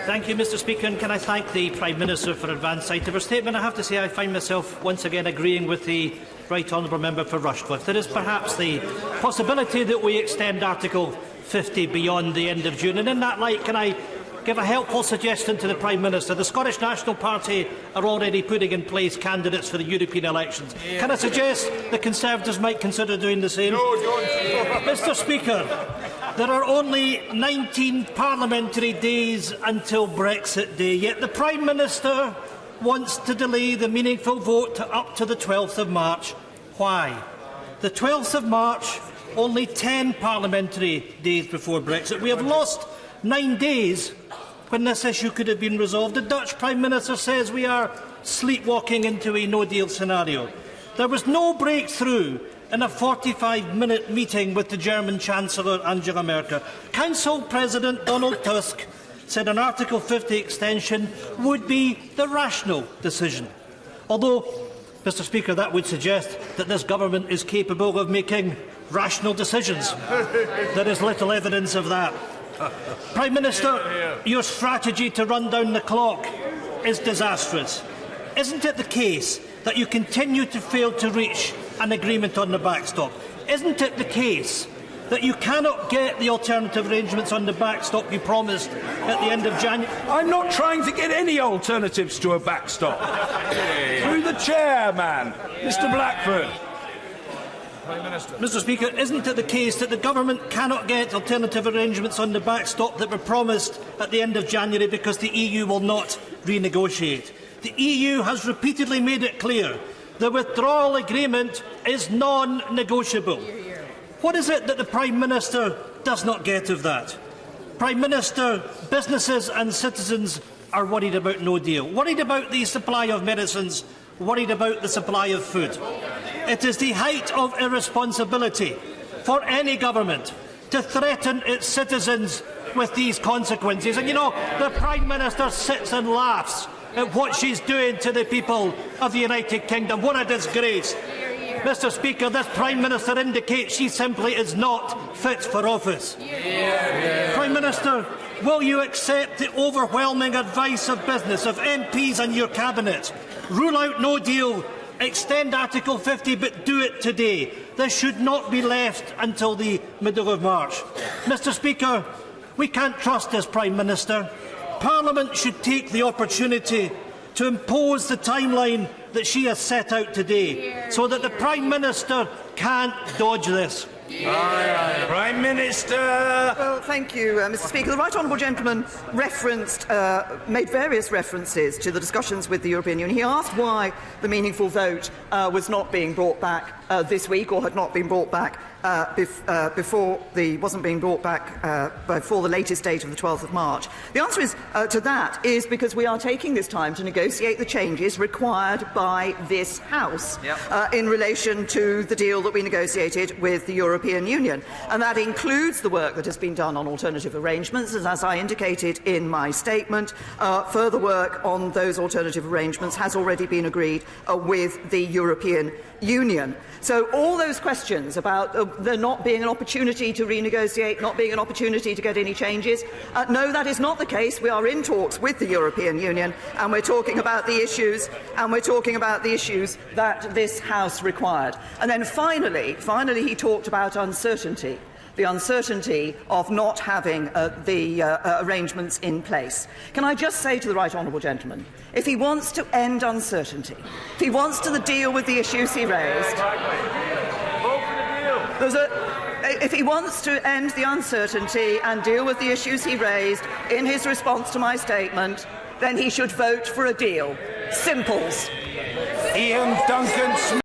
Thank you, Mr. Speaker, and can I thank the Prime Minister for advance sight of her statement. I have to say I find myself once again agreeing with the Right Honourable Member for Rushcliffe. There is perhaps the possibility that we extend Article 50 beyond the end of June, and in that light can I give a helpful suggestion to the Prime Minister. The Scottish National Party are already putting in place candidates for the European elections. Can I suggest the Conservatives might consider doing the same? Mr. Speaker, there are only 19 parliamentary days until Brexit Day, yet the Prime Minister wants to delay the meaningful vote up to the 12th of March. Why? The 12th of March, only 10 parliamentary days before Brexit. We have lost 9 days when this issue could have been resolved. The Dutch Prime Minister says we are sleepwalking into a no-deal scenario. There was no breakthrough in a 45-minute meeting with the German Chancellor Angela Merkel. Council President Donald Tusk said an Article 50 extension would be the rational decision. Although, Mr. Speaker, that would suggest that this government is capable of making rational decisions. There is little evidence of that. Prime Minister, your strategy to run down the clock is disastrous. Isn't it the case that you continue to fail to reach an agreement on the backstop? Isn't it the case that you cannot get the alternative arrangements on the backstop you promised at the end of January? I'm not trying to get any alternatives to a backstop. Through the chair, man. Mr. Blackford. Mr. Speaker, isn't it the case that the government cannot get alternative arrangements on the backstop that were promised at the end of January because the EU will not renegotiate? The EU has repeatedly made it clear the withdrawal agreement is non-negotiable. What is it that the Prime Minister does not get of that? Prime Minister, businesses and citizens are worried about no deal, worried about the supply of medicines, worried about the supply of food. It is the height of irresponsibility for any government to threaten its citizens with these consequences. And you know, the Prime Minister sits and laughs at what she's doing to the people of the United Kingdom. What a disgrace. Mr. Speaker, this Prime Minister indicates she simply is not fit for office. Prime Minister, will you accept the overwhelming advice of business, of MPs and your Cabinet? Rule out no deal, extend Article 50, but do it today. This should not be left until the middle of March. Mr. Speaker, we can't trust this Prime Minister. Parliament should take the opportunity to impose the timeline that she has set out today, so that the Prime Minister can't dodge this. Prime Minister. Well, thank you, Mr. Speaker. The Right Honourable Gentleman made various references to the discussions with the European Union. He asked why the meaningful vote was not being brought back this week, or had not been brought back before the latest date of the 12th of March. The answer to that is because we are taking this time to negotiate the changes required by this House in relation to the deal that we negotiated with the European Union. And that includes the work that has been done on alternative arrangements, as I indicated in my statement. Further work on those alternative arrangements has already been agreed with the European Union. So all those questions about there not being an opportunity to renegotiate, not being an opportunity to get any changes, no, that is not the case. We are in talks with the European Union, and we're talking about the issues, that this House required. And then finally, he talked about uncertainty. The uncertainty of not having the arrangements in place. Can I just say to the Right Honourable Gentleman, if he wants to end uncertainty, if he wants to deal with the issues he raised, if he wants to end the uncertainty and deal with the issues he raised in his response to my statement, then he should vote for a deal. Simples. Ian Duncan Smith.